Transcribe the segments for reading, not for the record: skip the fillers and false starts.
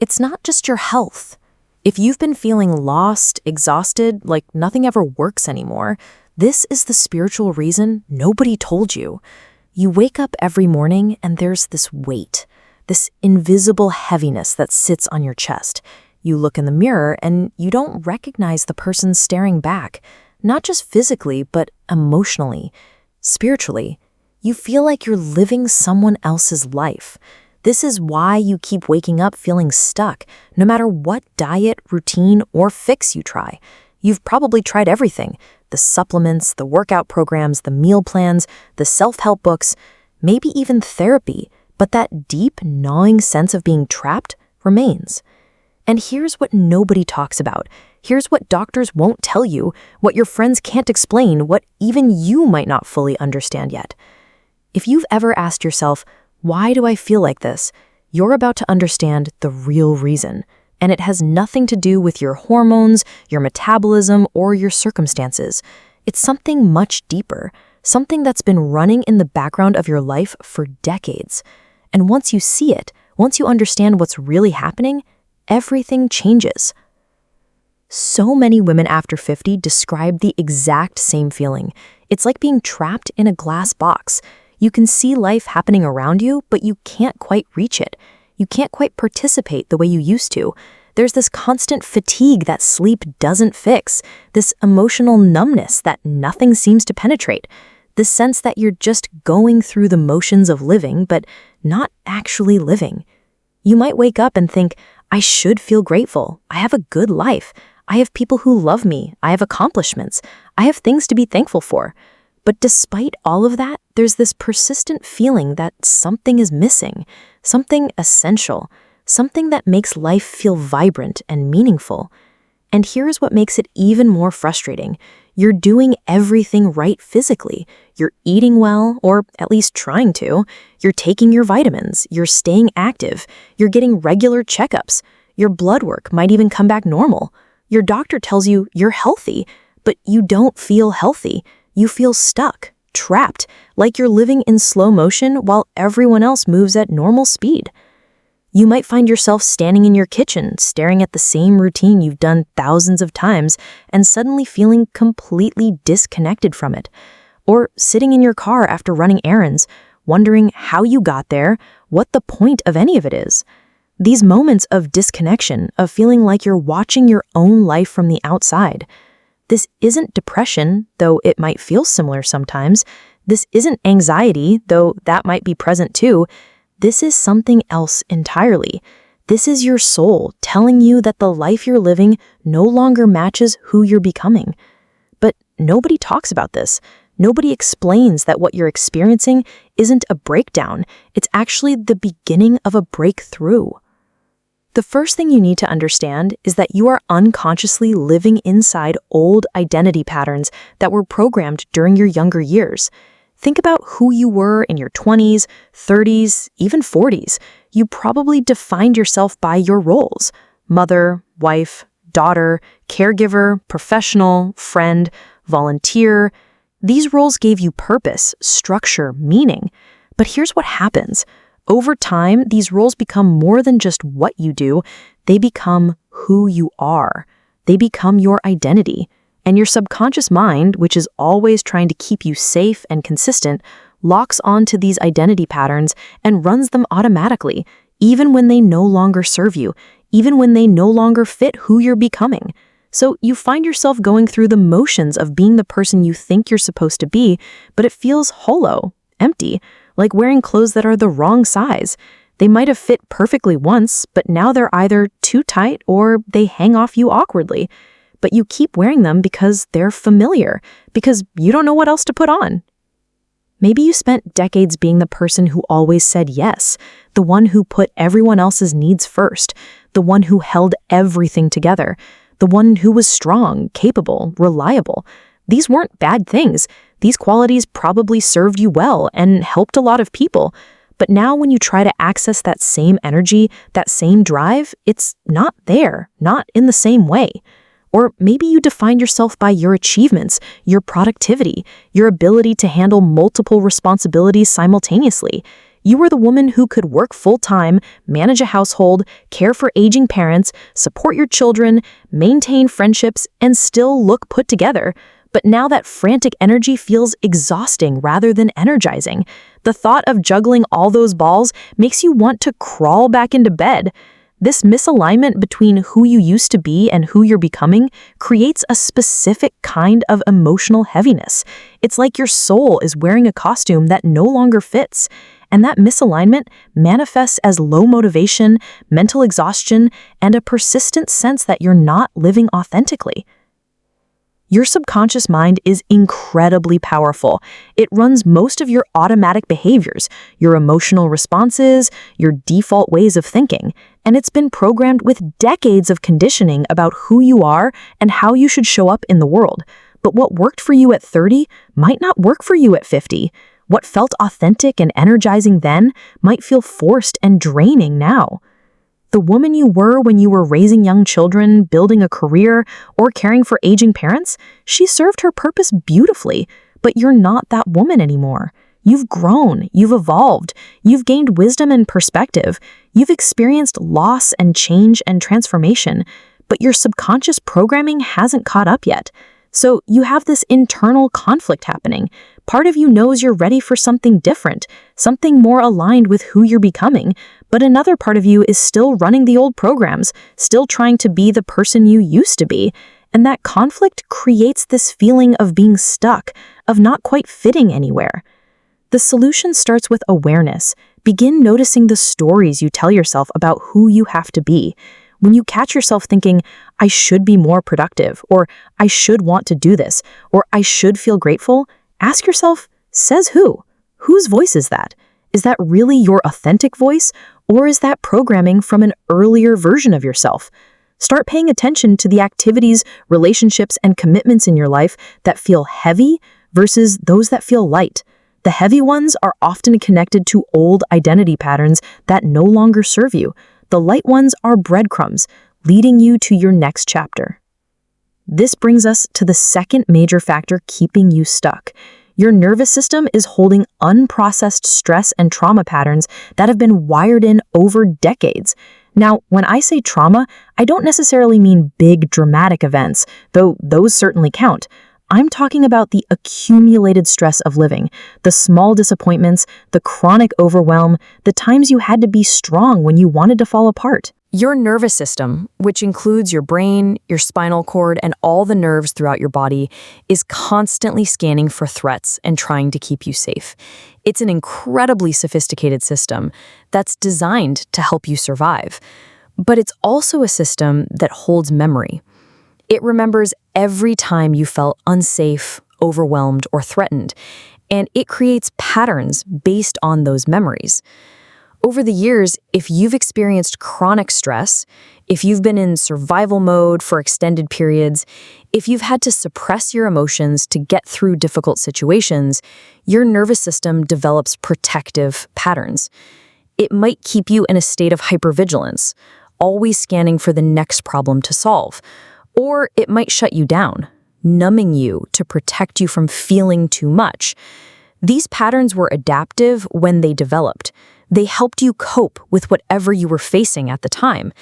It's not just your health. If you've been feeling lost, exhausted, like nothing ever works anymore, this is the spiritual reason nobody told you. You wake up every morning and there's this weight, this invisible heaviness that sits on your chest. You look in the mirror and you don't recognize the person staring back, not just physically, but emotionally, spiritually. You feel like you're living someone else's life. This is why you keep waking up feeling stuck, no matter what diet, routine, or fix you try. You've probably tried everything: the supplements, the workout programs, the meal plans, the self-help books, maybe even therapy, but that deep, gnawing sense of being trapped remains. And here's what nobody talks about. Here's what doctors won't tell you, what your friends can't explain, what even you might not fully understand yet. If you've ever asked yourself, why do I feel like this? You're about to understand the real reason. And it has nothing to do with your hormones, your metabolism, or your circumstances. It's something much deeper, something that's been running in the background of your life for decades. And once you see it, once you understand what's really happening, everything changes. So many women after 50 describe the exact same feeling. It's like being trapped in a glass box. You can see life happening around you, but you can't quite reach it. You can't quite participate the way you used to. There's this constant fatigue that sleep doesn't fix, this emotional numbness that nothing seems to penetrate, this sense that you're just going through the motions of living, but not actually living. You might wake up and think, I should feel grateful. I have a good life. I have people who love me. I have accomplishments. I have things to be thankful for. But despite all of that, there's this persistent feeling that something is missing, something essential, something that makes life feel vibrant and meaningful. And here's what makes it even more frustrating. You're doing everything right physically. You're eating well, or at least trying to. You're taking your vitamins. You're staying active. You're getting regular checkups. Your blood work might even come back normal. Your doctor tells you you're healthy, but you don't feel healthy. You feel stuck, trapped, like you're living in slow motion while everyone else moves at normal speed. You might find yourself standing in your kitchen, staring at the same routine you've done thousands of times, and suddenly feeling completely disconnected from it. Or sitting in your car after running errands, wondering how you got there, what the point of any of it is. These moments of disconnection, of feeling like you're watching your own life from the outside. This isn't depression, though it might feel similar sometimes. This isn't anxiety, though that might be present too. This is something else entirely. This is your soul telling you that the life you're living no longer matches who you're becoming. But nobody talks about this. Nobody explains that what you're experiencing isn't a breakdown. It's actually the beginning of a breakthrough. The first thing you need to understand is that you are unconsciously living inside old identity patterns that were programmed during your younger years. Think about who you were in your 20s, 30s, even 40s. You probably defined yourself by your roles: mother, wife, daughter, caregiver, professional, friend, volunteer. These roles gave you purpose, structure, meaning. But here's what happens. Over time, these roles become more than just what you do. They become who you are. They become your identity. And your subconscious mind, which is always trying to keep you safe and consistent, locks onto these identity patterns and runs them automatically, even when they no longer serve you, even when they no longer fit who you're becoming. So you find yourself going through the motions of being the person you think you're supposed to be, but it feels hollow, empty, like wearing clothes that are the wrong size. They might have fit perfectly once, but now they're either too tight or they hang off you awkwardly. But you keep wearing them because they're familiar, because you don't know what else to put on. Maybe you spent decades being the person who always said yes, the one who put everyone else's needs first, the one who held everything together, the one who was strong, capable, reliable. These weren't bad things. These qualities probably served you well and helped a lot of people. But now when you try to access that same energy, that same drive, it's not there, not in the same way. Or maybe you define yourself by your achievements, your productivity, your ability to handle multiple responsibilities simultaneously. You were the woman who could work full-time, manage a household, care for aging parents, support your children, maintain friendships, and still look put together. But now that frantic energy feels exhausting rather than energizing. The thought of juggling all those balls makes you want to crawl back into bed. This misalignment between who you used to be and who you're becoming creates a specific kind of emotional heaviness. It's like your soul is wearing a costume that no longer fits. And that misalignment manifests as low motivation, mental exhaustion, and a persistent sense that you're not living authentically. Your subconscious mind is incredibly powerful. It runs most of your automatic behaviors, your emotional responses, your default ways of thinking, and it's been programmed with decades of conditioning about who you are and how you should show up in the world. But what worked for you at 30 might not work for you at 50. What felt authentic and energizing then might feel forced and draining now. The woman you were when you were raising young children, building a career, or caring for aging parents, she served her purpose beautifully, but you're not that woman anymore. You've grown, you've evolved, you've gained wisdom and perspective, you've experienced loss and change and transformation, but your subconscious programming hasn't caught up yet. So you have this internal conflict happening. Part of you knows you're ready for something different, something more aligned with who you're becoming, but another part of you is still running the old programs, still trying to be the person you used to be. And that conflict creates this feeling of being stuck, of not quite fitting anywhere. The solution starts with awareness. Begin noticing the stories you tell yourself about who you have to be. When you catch yourself thinking, I should be more productive, or I should want to do this, or I should feel grateful, ask yourself, says who? Whose voice is that? Is that really your authentic voice, or is that programming from an earlier version of yourself? Start paying attention to the activities, relationships, and commitments in your life that feel heavy versus those that feel light. The heavy ones are often connected to old identity patterns that no longer serve you. The light ones are breadcrumbs, leading you to your next chapter. This brings us to the second major factor keeping you stuck. Your nervous system is holding unprocessed stress and trauma patterns that have been wired in over decades. Now, when I say trauma, I don't necessarily mean big dramatic events, though those certainly count. I'm talking about the accumulated stress of living, the small disappointments, the chronic overwhelm, the times you had to be strong when you wanted to fall apart. Your nervous system, which includes your brain, your spinal cord, and all the nerves throughout your body, is constantly scanning for threats and trying to keep you safe. It's an incredibly sophisticated system that's designed to help you survive. But it's also a system that holds memory. It remembers every time you felt unsafe, overwhelmed, or threatened, and it creates patterns based on those memories. Over the years, if you've experienced chronic stress, if you've been in survival mode for extended periods, if you've had to suppress your emotions to get through difficult situations, your nervous system develops protective patterns. It might keep you in a state of hypervigilance, always scanning for the next problem to solve. Or it might shut you down, numbing you to protect you from feeling too much. These patterns were adaptive when they developed. They helped you cope with whatever you were facing at the time.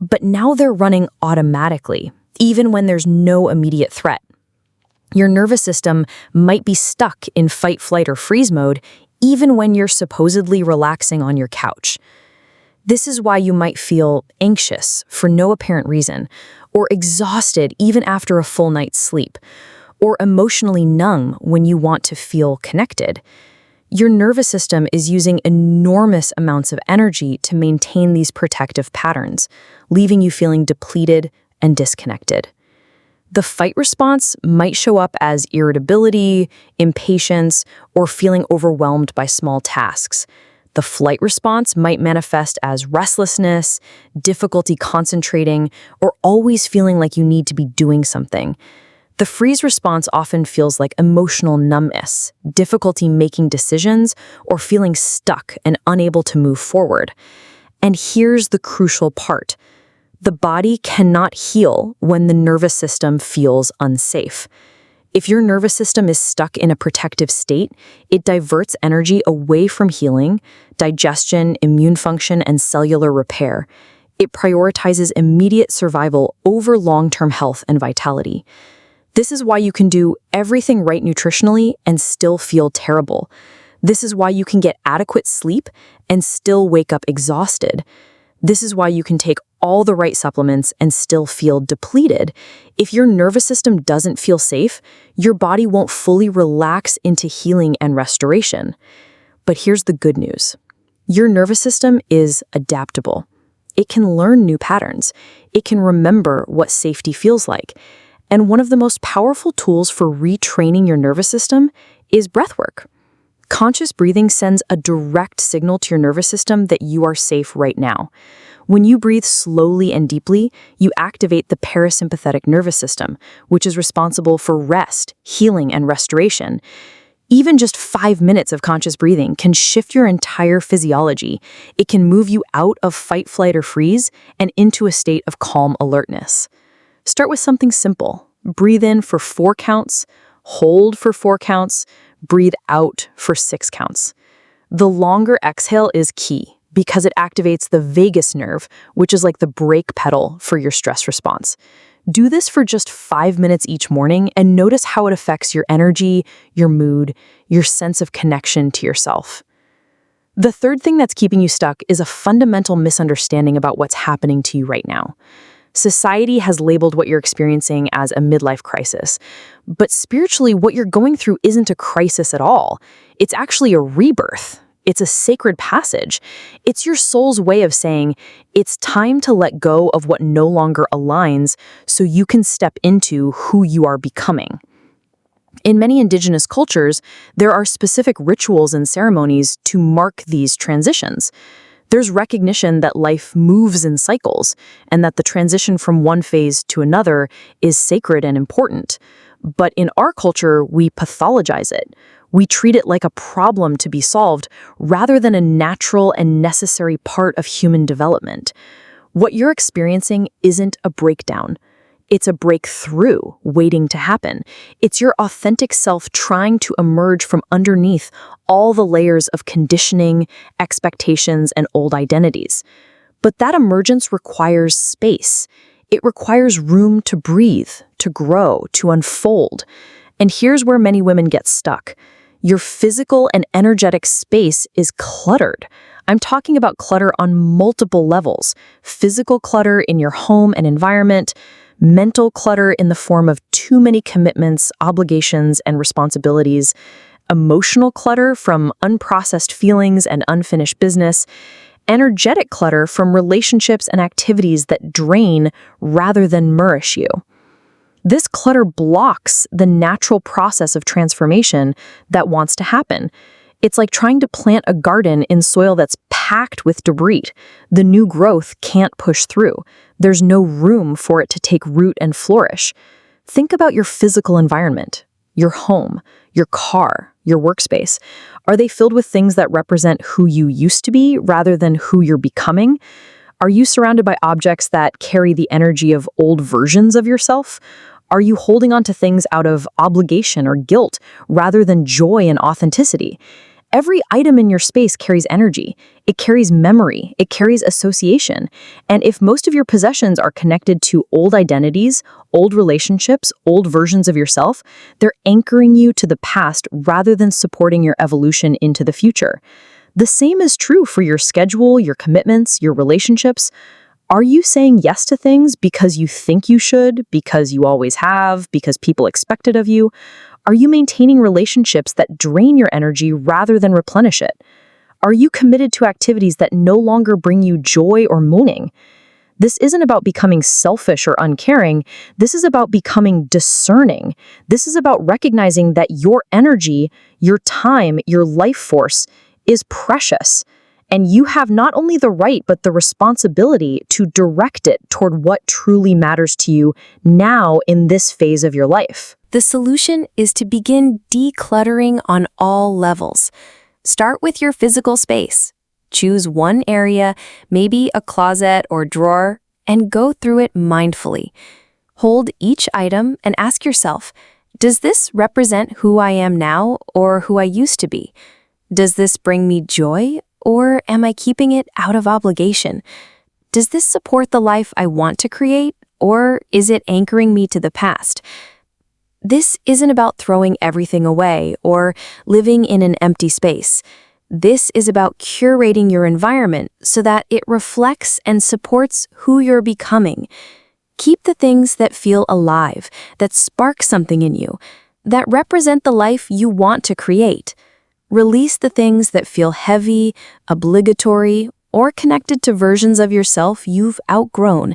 But now they're running automatically, even when there's no immediate threat. Your nervous system might be stuck in fight, flight, or freeze mode, even when you're supposedly relaxing on your couch. This is why you might feel anxious for no apparent reason, or exhausted even after a full night's sleep, or emotionally numb when you want to feel connected. Your nervous system is using enormous amounts of energy to maintain these protective patterns, leaving you feeling depleted and disconnected. The fight response might show up as irritability, impatience, or feeling overwhelmed by small tasks. The flight response might manifest as restlessness, difficulty concentrating, or always feeling like you need to be doing something. The freeze response often feels like emotional numbness, difficulty making decisions, or feeling stuck and unable to move forward. And here's the crucial part. The body cannot heal when the nervous system feels unsafe. If your nervous system is stuck in a protective state, it diverts energy away from healing, digestion, immune function, and cellular repair. It prioritizes immediate survival over long-term health and vitality. This is why you can do everything right nutritionally and still feel terrible. This is why you can get adequate sleep and still wake up exhausted. This is why you can take all the right supplements and still feel depleted. If your nervous system doesn't feel safe, your body won't fully relax into healing and restoration. But here's the good news. Your nervous system is adaptable. It can learn new patterns. It can remember what safety feels like. And one of the most powerful tools for retraining your nervous system is breathwork. Conscious breathing sends a direct signal to your nervous system that you are safe right now. When you breathe slowly and deeply, you activate the parasympathetic nervous system, which is responsible for rest, healing, and restoration. Even just 5 minutes of conscious breathing can shift your entire physiology. It can move you out of fight, flight, or freeze and into a state of calm alertness. Start with something simple. Breathe in for 4 counts, hold for 4 counts, breathe out for 6 counts. The longer exhale is key because it activates the vagus nerve, which is like the brake pedal for your stress response. Do this for just 5 minutes each morning and notice how it affects your energy, your mood, your sense of connection to yourself. The third thing that's keeping you stuck is a fundamental misunderstanding about what's happening to you right now. Society has labeled what you're experiencing as a midlife crisis. But spiritually, what you're going through isn't a crisis at all. It's actually a rebirth. It's a sacred passage. It's your soul's way of saying, it's time to let go of what no longer aligns so you can step into who you are becoming. In many indigenous cultures, there are specific rituals and ceremonies to mark these transitions. There's recognition that life moves in cycles and that the transition from one phase to another is sacred and important. But in our culture, we pathologize it. We treat it like a problem to be solved rather than a natural and necessary part of human development. What you're experiencing isn't a breakdown. It's a breakthrough waiting to happen. It's your authentic self trying to emerge from underneath all the layers of conditioning, expectations, and old identities. But that emergence requires space. It requires room to breathe, to grow, to unfold. And here's where many women get stuck. Your physical and energetic space is cluttered. I'm talking about clutter on multiple levels. Physical clutter in your home and environment, mental clutter in the form of too many commitments, obligations, and responsibilities, emotional clutter from unprocessed feelings and unfinished business, energetic clutter from relationships and activities that drain rather than nourish you. This clutter blocks the natural process of transformation that wants to happen. It's like trying to plant a garden in soil that's packed with debris. The new growth can't push through. There's no room for it to take root and flourish. Think about your physical environment, your home, your car, your workspace. Are they filled with things that represent who you used to be rather than who you're becoming? Are you surrounded by objects that carry the energy of old versions of yourself? Are you holding on to things out of obligation or guilt rather than joy and authenticity? Every item in your space carries energy. It carries memory. It carries association. And if most of your possessions are connected to old identities, old relationships, old versions of yourself, they're anchoring you to the past rather than supporting your evolution into the future. The same is true for your schedule, your commitments, your relationships. Are you saying yes to things because you think you should, because you always have, because people expect it of you? Are you maintaining relationships that drain your energy rather than replenish it? Are you committed to activities that no longer bring you joy or meaning? This isn't about becoming selfish or uncaring. This is about becoming discerning. This is about recognizing that your energy, your time, your life force is precious. And you have not only the right, but the responsibility to direct it toward what truly matters to you now in this phase of your life. The solution is to begin decluttering on all levels. Start with your physical space. Choose one area, maybe a closet or drawer, and go through it mindfully. Hold each item and ask yourself, Does this represent who I am now or who I used to be? Does this bring me joy or am I keeping it out of obligation? Does this support the life I want to create or is it anchoring me to the past? This isn't about throwing everything away or living in an empty space. This is about curating your environment so that it reflects and supports who you're becoming. Keep the things that feel alive, that spark something in you, that represent the life you want to create. Release the things that feel heavy, obligatory, or connected to versions of yourself you've outgrown.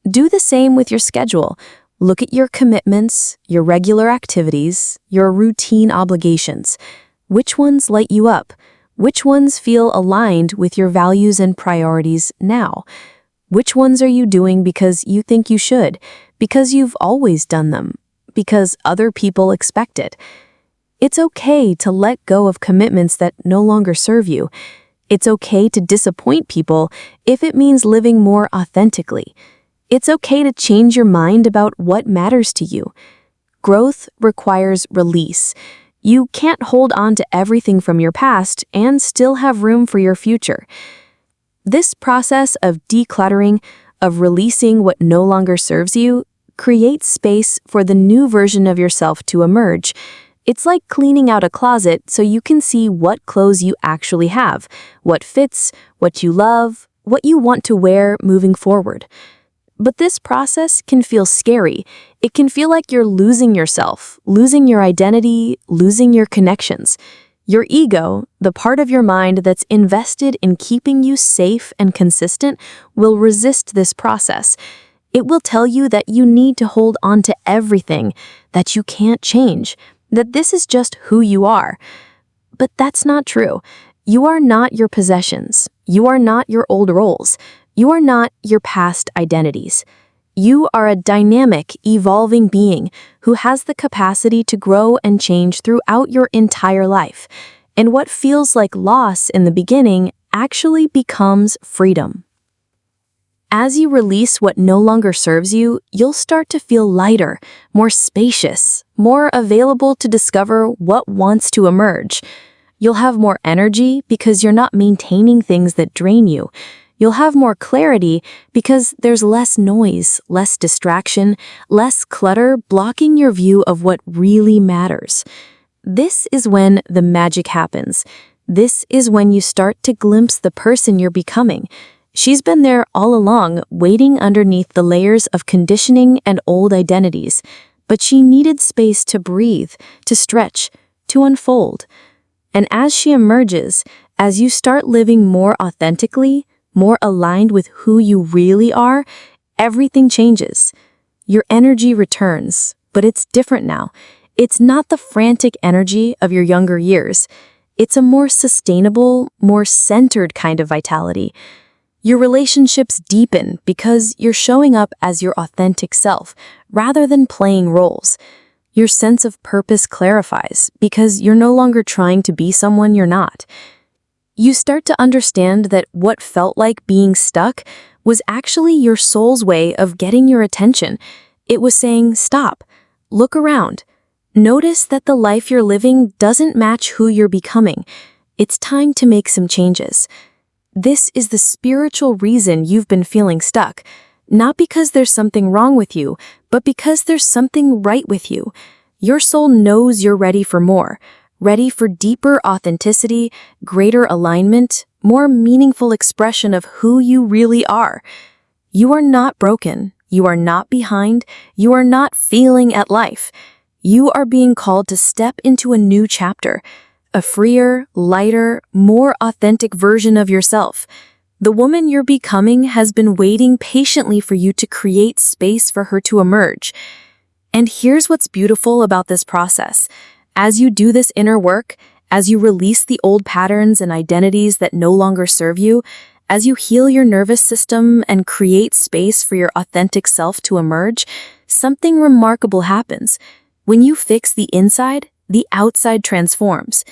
Do the same with your schedule. Look at your commitments, your regular activities, your routine obligations. Which ones light you up? Which ones feel aligned with your values and priorities now? Which ones are you doing because you think you should, because you've always done them, because other people expect it? It's okay to let go of commitments that no longer serve you. It's okay to disappoint people if it means living more authentically. It's okay to change your mind about what matters to you. Growth requires release. You can't hold on to everything from your past and still have room for your future. This process of decluttering, of releasing what no longer serves you, creates space for the new version of yourself to emerge. It's like cleaning out a closet so you can see what clothes you actually have, what fits, what you love, what you want to wear moving forward. But this process can feel scary. It can feel like you're losing yourself, losing your identity, losing your connections. Your ego, the part of your mind that's invested in keeping you safe and consistent, will resist this process. It will tell you that you need to hold on to everything, that you can't change, that this is just who you are. But that's not true. You are not your possessions. You are not your old roles. You are not your past identities. You are a dynamic, evolving being who has the capacity to grow and change throughout your entire life. And what feels like loss in the beginning actually becomes freedom. As you release what no longer serves you, you'll start to feel lighter, more spacious, more available to discover what wants to emerge. You'll have more energy because you're not maintaining things that drain you. You'll have more clarity because there's less noise, less distraction, less clutter blocking your view of what really matters. This is when the magic happens. This is when you start to glimpse the person you're becoming. She's been there all along, waiting underneath the layers of conditioning and old identities. But she needed space to breathe, to stretch, to unfold. And as she emerges, as you start living more authentically, more aligned with who you really are, everything changes. Your energy returns, but it's different now. It's not the frantic energy of your younger years. It's a more sustainable, more centered kind of vitality. Your relationships deepen because you're showing up as your authentic self, rather than playing roles. Your sense of purpose clarifies because you're no longer trying to be someone you're not. You start to understand that what felt like being stuck was actually your soul's way of getting your attention. It was saying, stop, look around. Notice that the life you're living doesn't match who you're becoming. It's time to make some changes. This is the spiritual reason you've been feeling stuck. Not because there's something wrong with you, but because there's something right with you. Your soul knows you're ready for more. Ready for deeper authenticity, greater alignment, more meaningful expression of who you really are. You are not broken. You are not behind. You are not failing at life. You are being called to step into a new chapter, a freer, lighter, more authentic version of yourself. The woman you're becoming has been waiting patiently for you to create space for her to emerge. And here's what's beautiful about this process. As you do this inner work, as you release the old patterns and identities that no longer serve you, as you heal your nervous system and create space for your authentic self to emerge, something remarkable happens. When you fix the inside, the outside transforms.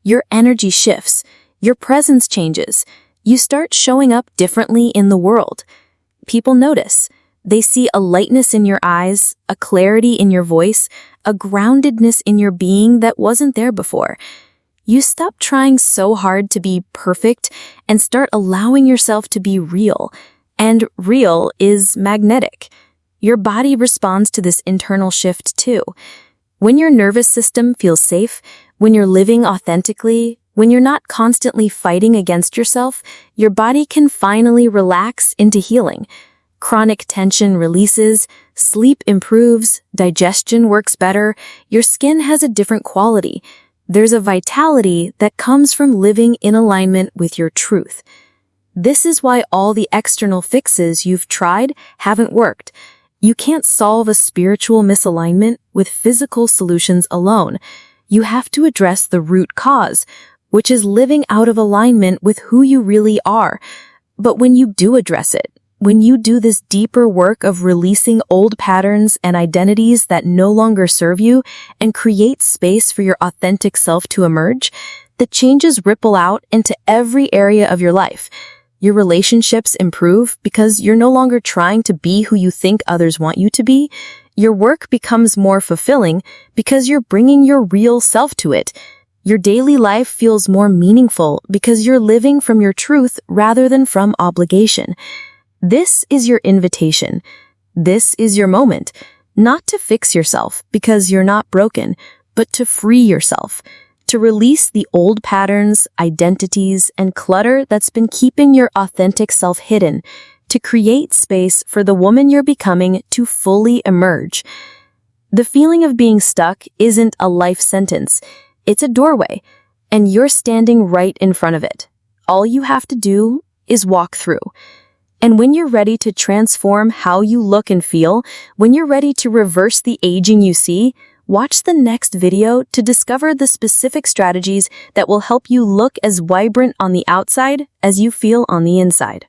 Your energy shifts. Your presence changes. You start showing up differently in the world. People notice. They see a lightness in your eyes, a clarity in your voice, a groundedness in your being that wasn't there before. You stop trying so hard to be perfect and start allowing yourself to be real. And real is magnetic. Your body responds to this internal shift too. When your nervous system feels safe, when you're living authentically, when you're not constantly fighting against yourself, your body can finally relax into healing. Chronic tension releases, sleep improves, digestion works better, your skin has a different quality. There's a vitality that comes from living in alignment with your truth. This is why all the external fixes you've tried haven't worked. You can't solve a spiritual misalignment with physical solutions alone. You have to address the root cause, which is living out of alignment with who you really are. But when you do address it, when you do this deeper work of releasing old patterns and identities that no longer serve you and create space for your authentic self to emerge, the changes ripple out into every area of your life. Your relationships improve because you're no longer trying to be who you think others want you to be. Your work becomes more fulfilling because you're bringing your real self to it. Your daily life feels more meaningful because you're living from your truth rather than from obligation. This is your invitation. This is your moment, not to fix yourself because you're not broken, but to free yourself, to release the old patterns, identities, and clutter that's been keeping your authentic self hidden, to create space for the woman you're becoming to fully emerge. The feeling of being stuck isn't a life sentence. It's a doorway, and you're standing right in front of it. All you have to do is walk through. And when you're ready to transform how you look and feel, when you're ready to reverse the aging you see, watch the next video to discover the specific strategies that will help you look as vibrant on the outside as you feel on the inside.